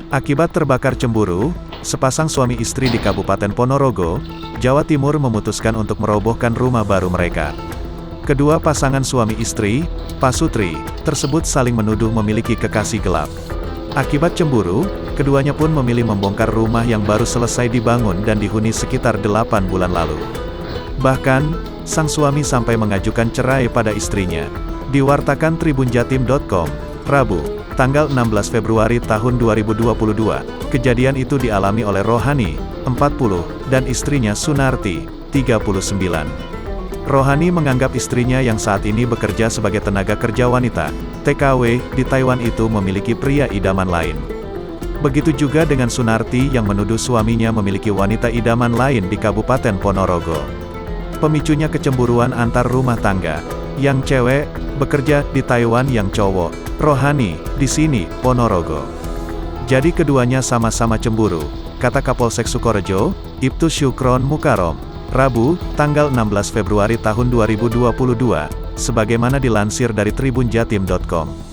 Akibat terbakar cemburu, sepasang suami istri di Kabupaten Ponorogo, Jawa Timur memutuskan untuk merobohkan rumah baru mereka. Kedua pasangan suami istri, pasutri, tersebut saling menuduh memiliki kekasih gelap. Akibat cemburu, keduanya pun memilih membongkar rumah yang baru selesai dibangun dan dihuni sekitar 8 bulan lalu. Bahkan, sang suami sampai mengajukan cerai pada istrinya. Diwartakan tribunjatim.com, Rabu, tanggal 16 Februari tahun 2022, kejadian itu dialami oleh Rohani, 40, dan istrinya Sunarti, 39. Rohani menganggap istrinya yang saat ini bekerja sebagai tenaga kerja wanita, TKW, di Taiwan itu memiliki pria idaman lain. Begitu juga dengan Sunarti yang menuduh suaminya memiliki wanita idaman lain di Kabupaten Ponorogo. Pemicunya kecemburuan antar rumah tangga. Yang cewek, bekerja di Taiwan, yang cowok, Rohani, di sini, Ponorogo. Jadi keduanya sama-sama cemburu, kata Kapolsek Sukorejo, Ibtu Syukron Mukarom, Rabu, tanggal 16 Februari tahun 2022, sebagaimana dilansir dari tribunjatim.com.